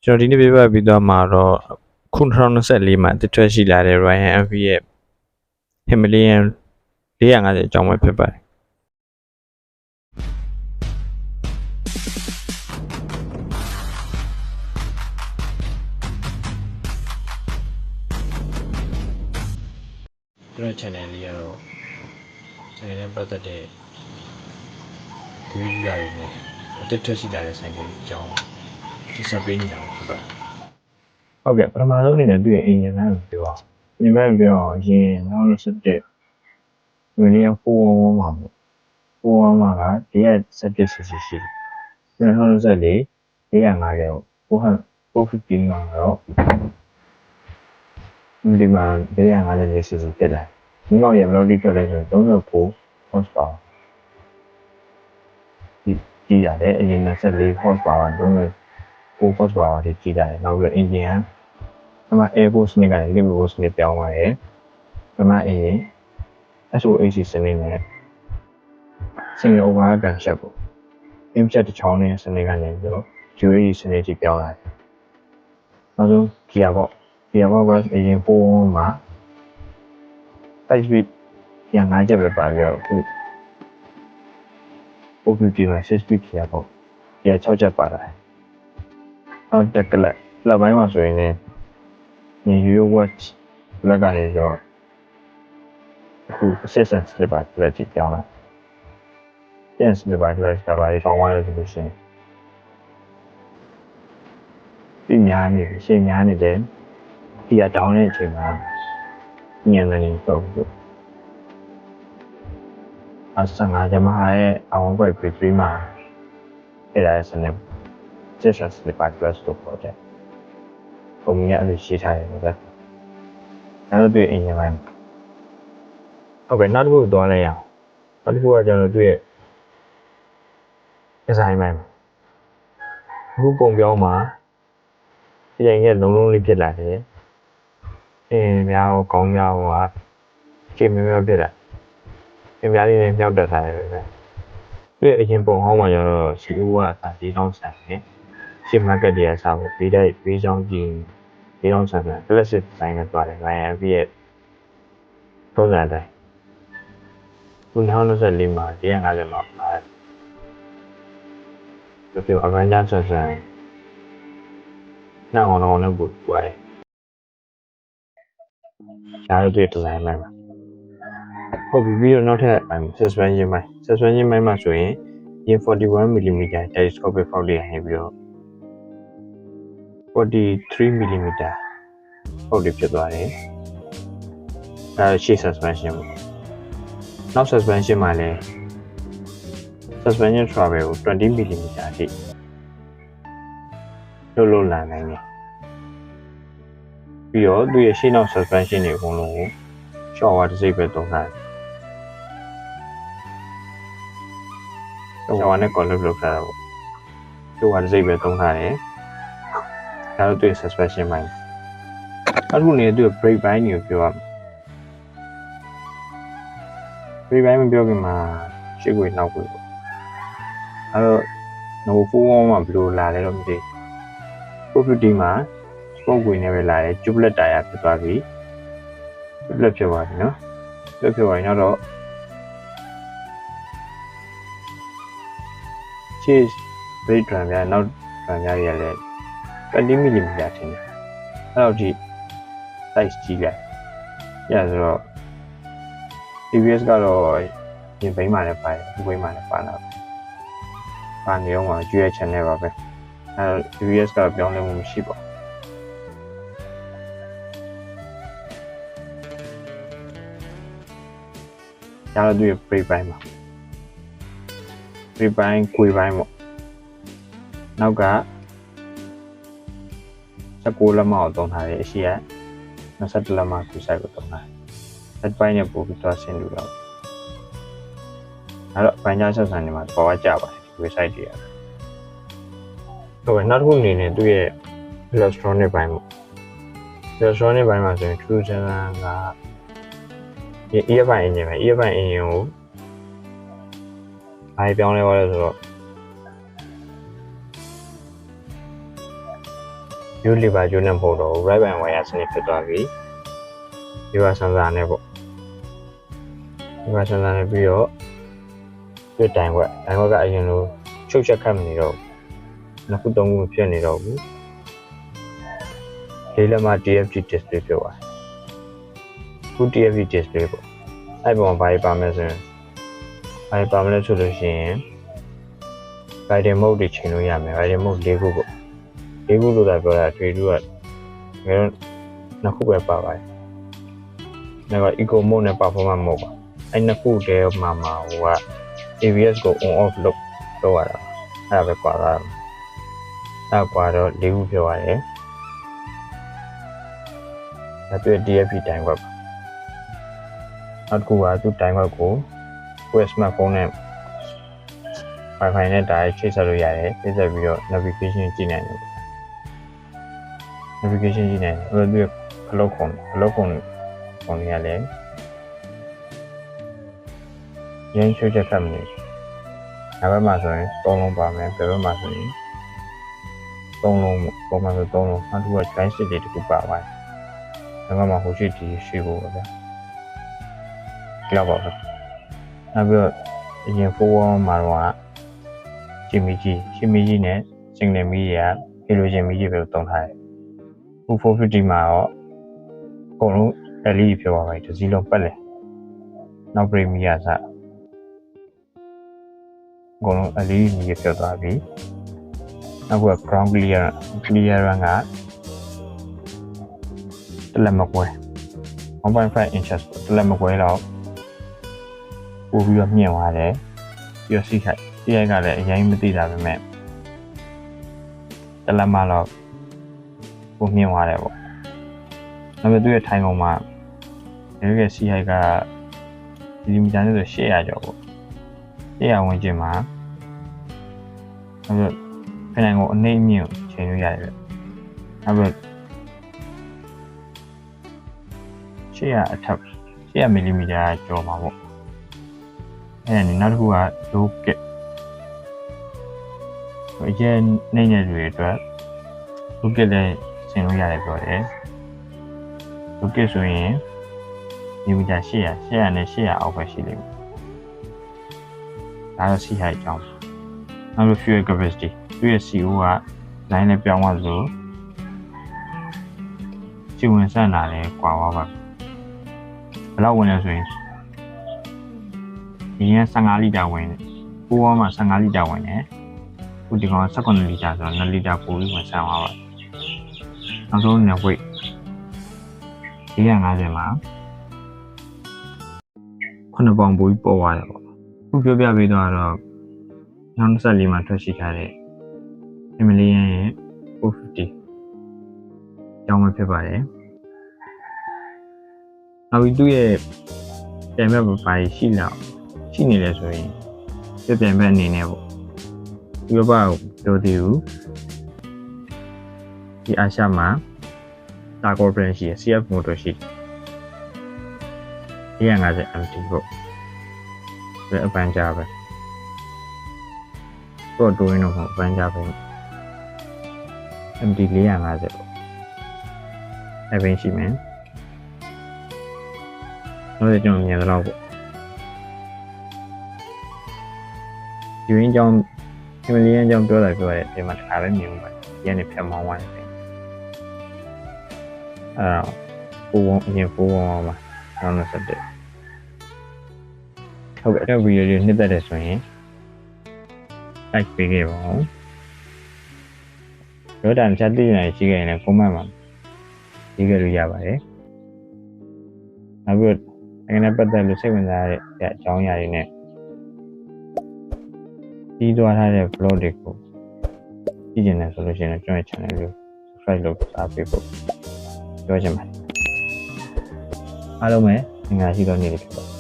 ကျွန်တော်ဒီနေ့ပြပြပြီးတော့မှာတော့ခု2024မှာတစ်ထွက်ရှိလာတဲ့ Ryan MV ရဲ့ Himalayan 450အကြောင်းပဲဖြစ်ပါတယ်ကျွန်တော် channel လေးကတော့ channel နဲ့ပတ်သက်တဲ့ဗီဒီယိုတွေနဲ့တစ်ထွက်ရှိလာတဲ့ဆိုင်တွေအကြောင်းဒီစပေးနေတာဖြစ်ပါတယ်ဟုတ်ကဲ့ပထမဆုံးအနေနဲ့သူ့ရဲ့အင်ဂျင်ကိုပြောအောင်အင်ဂျင်ပြောအောင်ရင်2017William 411မှာပေါ့411မှာကဒီရဲ့17ccရှိတယ်2024 450ကို450မှာတော့ဒီမှာ450cc တက်လာဒီကောင်ရဲ့ velocity ထွက်လဲဆို34 horsepower ကြီးရတယ်အရင်24 horsepower 34 horsepower ထိကြီးရတယ်နောက်ပြီး engine ကဒီမှာ air force နဲ့ကလည်း liquid force နဲ့ပြောင်းသွားတယ်ဒီမှာအရင် SOHC စနစ်နဲ့ single overhead gunshot ကို imshot တစ်ချောင်းနဲ့စနစ်ကနေပြီးတော့ UAE စနစ်ထိပြောင်းလာတယ်နောက်ဆုံး gearbox ကအရင်4မှာ 5 speed ပြန်5ချက်ပဲပါပြီးတော့အခု OPP မှာ6 speed gearbox 6ချက်ပါလာတယ်နောက်တက်ကလပ်ပိုင်းမှာဆိုရင်လည်းEuro watch လက်ကလည်းတော့အခု assistant slipper တွေကြည့်ပြောင်းလာတယ် slipper တွေဆောင်းသွားရဆိုလို့ရှိရင်ဒီများနေရှင်းများနေတယ်ဒီကတောင်းတဲ့အချိန်မှာညံနေတော့ဘူး15ကျမရဲ့အဝန်ဘက် P3 မှာအဲ့ဒါစနေassistant slipper တွေဆိုတော့တဲ့ပုံမြင်အဲ့လိုရှိထားတယ်ဗျာအဲ့လိုတွေ့အင်ဂျင်ပိုင်းဟုတ်ကဲ့နောက်တစ်ခုသွားလိုက်ရအောင်နောက်တစ်ခုကကျွန်တော်တွေ့ရဲ့ design ပိုင်းအခုပုံပြောင်းမှာဒီရင်ရဲ့လုံးလေးဖြစ်လာတယ်များကိုကောင်းများဟိုဟာရှင်းမျိုးဖြစ်လာများလေးနဲ့မြောက်တက်ထားတယ်ပဲတွေ့အရင်ပုံဟောင်းမှာကျတော့ CEO ကဒီတောင်းဆန်တယ်ရှင်း market တွေအစားကိုပေးချောင်းကြည့်ဒီတောင်းဆန်တယ် classic design နဲ့တွားတယ် Ryan MV ရဲ့ပုံစံတိုင်းခု2024မှာ450မှာပါတယ်ဒီအကန်ဂျန်ဆန်နောက်အောင်လည်းပို့တွားတယ်ရှားရတဲ့ design မှာဟုတ်ပြီပြီးတော့နောက်ထပ် suspension ပိုင်းမှာဆိုရင် 41mm telescopic fork လေးဟင်ပြီးတော့ 43mm fork လေးဖြစ်သွားတယ်ရှေ့ suspension ပေါ့နောက် suspension မှာလည်း suspension travel ကို 20mm အထိလို့လာနိုင်တယ်ပြီးတော့သူရဲ့ရှေ့နောက် suspension တွေအကုန်လုံးကို short wire တစ်စိပ်ပဲသုံးထားတယ်short wire နဲ့ connect လုပ်ထားတာပေါ့ short wire တစ်စိပ်ပဲသုံးထားတယ်ဒါတော့သူရဲ့ suspension ပိုင်းအခုနေသူ့ brake ပိုင်းကိုပြောရမယ် brake ပိုင်းမပြောခင်မှာရှေ့ကိုနောက်ကိုပေါ့အဲ့တော့နော်411မှာဘယ်လိုလာလဲတော့မသိဘူး450မှာ spoke wheel နဲ့ပဲလာတယ် tubeless tire ဖြစ်သွားပြီ tubeless ဖြစ်သွားပြီနော်ဖြစ်သွားရင်တော့ရှေ့ brake drum များနောက် drum များတွေကလည်း 20mm ထင်တယ်အဲ့တော့ဒီ size ကြီးလိုက်ရဆိုတော့ ABS ကတော့ဒီဘိန်းမှာလည်းပါတယ်ဒီဘိန်းမှာလည်းပါလာပါနေအောင်မှာကျွေးရ channel ပါပဲအဲ့တော့ ABS ကပြောင်းလဲမှုမရှိပါဘူးဒါတော့ဒီ brake ပိုင်းမှာ brake ပိုင်းခွေပိုင်းပေါ့နောက်က16လက်မအောင်သုံးထားတယ်အရှိက21လက်မကိုစိုက်ကိုသုံးထားတယ်အဲ့ပိုင်းနဲ့ပို့ပြီးသွားဆင်းလို့တော့အဲ့တော့ဘန်ဂျာဆက်ဆန်နေမှာပေါ်ဝကြပါတယ်ဒီ website တွေရတယ်ဟုတ်ကဲ့နောက်တစ်ခုအနေနဲ့သူ့ရဲ့ electronic ပိုင်းပေါ့ electronic ပိုင်းမှာဆိုရင် True Channel ကဒီ earphone engine ပဲ earphone engine ကိုအားပြောင်းလဲသွားလဲဆိုတော့ ယူလီပါယူနေဖို့တော့ right and wire စနစ်ဖြစ်သွားပြီဒီပါဆန်ဆာနဲ့ပေါ့ဒီပါဆန်ဆာနဲ့ပြီးတော့ပြတိုင်ခွက်ကအရင်လိုချုပ်ချက်ခတ်မနေတော့နှစ်ခုသုံးခုဖြစ်နေတော့ဘူးလေးလက်မ TFT display ဖြစ်သွားခု TFT display ပေါ့အဲ့ပေါ်မှာဘာပါမယ်ဆိုရင်ဘာပါမလဲဆိုလို့ရှိရင် guiding mode တွေချိန်လို့ရမယ် guiding mode ၄ခုပေါ့၄ခုလို့သာပြောတာတွေ့တူကငယ်တော့နှစ်ခုပဲပါပါတယ်ဒါက eco mode နဲ့ performance mode ပါအဲ့နှစ်ခုတည်းမှာဟိုက ABS ကို on off လုပ်ရတာအဲ့ဒါပဲကွာတာအဲ့ကွာတော့၄ခုပြောရတယ်ဒါတွေ့ DFP တိုင်ခွက်ပါနောက်တစ်ခုကသူတိုင်ခွက်ကိုကိုယ့် smartphone နဲ့ Wi-Fi နဲ့ direct ချိတ်ဆက်လို့ရတယ်ချိတ်ဆက်ပြီးတော့ navigation ကြည့်နိုင်တယ် navigation ကြည့်နိုင်တယ်အဲ့ဒါခလုတ်ခုံနေရလဲရင်းချိုးချက်ခတ်မနေဒါဘက်မှာဆိုရင်၃လုံးပါမယ်ဘယ်ဘက်မှာဆိုရင်၃လုံးပုံမှန်ဆို၃လုံးနောက်တစ်ခုက join stick တွေတစ်ခုပါပါတယ်ဒါမှမဟုတ်ဟိုရှိဒီရှိဖို့ပါဗျာလောက်ပါပဲနောက်ပြီးတော့အရင်4မှာတော့ရှီမီကြီးနဲ့ single မီးတွေကဟီလိုဂျင်မီးကြီးပဲတုံးထားတယ်ခု450မှာတော့အကုန်လုံး LED ဖြစ်သွားပြီတစ်စီးလုံးပတ်တယ်နောက် premium စအကုန်လုံး LED မီးဖြစ်သွားပြီနောက်က ground clearance ကတလက်မကွဲ 1.5 inches တလက်မကွဲတော့ပို့ပြီးတော့မြင့်သွားတယ်ပြီးတော့စီးခိုက်ကလည်းအရင်မသိတာပဲမဲ့တလက်မတော့ပိုမြင့်သွားတယ်ပေါ့နောက်ပြီးသူ့ရဲ့ထိုင်ကုန်မှာဒီကစီးခိုက်ကဒီမီတာနဲ့ဆို800ကျော်ပေါ့800ဝန်းကျင်မှာနောက်ပြီးဖိနိုင်ကိုအနှိမ့်မြင့်ချိန်လို့ရတယ်နောက်ပြီး800အထက်800မီလီမီတာကျော်မှာပေါ့အဲ့ဒါနောက်တစ်ခုက low kit အရင်နေတဲ့တွေအတွက် low kit လည်းဆင်လို့ရတယ်ပြောတယ် low kit ဆိုရင်မီလီမီတာ800နဲ့800အောက်ပဲရှိလိမ့်မယ်ဒါတော့စီးဟိုက်အကြောင်းနောက်ပြီး fuel capacity သူ့ရဲ့ CO က line နဲ့ပြောင်းသွားလို့စီဝင်ဆန့်တာလည်းကွာသွားပါဘယ်လောက်ဝင်လဲဆိုရင်ဒီက15လီတာဝင်တယ်ပိုးပေါ်မှာ15လီတာဝင်တယ်ခုဒီကောင်18လီတာဆိုတော့2လီတာပိုပြီးဝင်ဆန့်သွားပါနောက်ဆုံးနေ weight 450မှာ9ပေါင်ပိုပြီးပေါ်သွားတယ်ပေါ့ခုပြောပြပေးတော့2024မှာထွက်ရှိထားတဲ့ Himalayan ရဲ့450ကျောင်းမဖြစ်ပါတယ်နောက်ပြီးသူ့ရဲ့ပြန်မဲ့ဘာရှိနေလဲဆိုရင်ပြန်မဲ့အနေနဲ့ပေါ့ဒီဘက်ကိုပြောသေးဘူးဒီအာရှမှာတာကော brand ရှိရ CF motor ရှိ450 MT ပေါ့ဒီအပန်းကြပဲတော့တိုးရင်တော့အပန်းကြပဲ MT 450ပေါ့အဲ့ဘင်းရှိမယ်တော့ကျွန်တော်မြင်တော့ပေါ့ဒီရင်းကြောင့်ဒီမလီယန်ကြောင့်ပြောတယ်ဒီမှာတစ်ခါပဲမြင်ဘူးပဲဒီကနေဖြတ်မောင်းသွားတယ်အဲ့တော့4အရင်4မှာနောက်ဆက်တယ်ဟုတ်ကဲ့အဲ့ဗီဒီယိုလေးနှစ်သက်တယ်ဆိုရင် like ပေးခဲ့ပါဦးရောတာတစ်ခြားသိနေရှိခဲ့ရင်လည်း comment မှာရေးခဲ့လို့ရပါတယ်နောက်ပြီးတော့နိုင်ငံပတ်သက်လို့စိတ်ဝင်စားတဲ့အကြောင်းအရာတွေနဲ့ပြီးသွားထားတဲ့ vlog တွေကိုကြည့်ကျင်တယ်ဆိုလို့ရှိရင်ကျွန်တော်ရဲ့ channel ကို subscribe လုပ်အားပေးဖို့ပြောချင်ပါတယ်အားလုံးပဲငါရှိသောနေ့လေးဖြစ်ပါ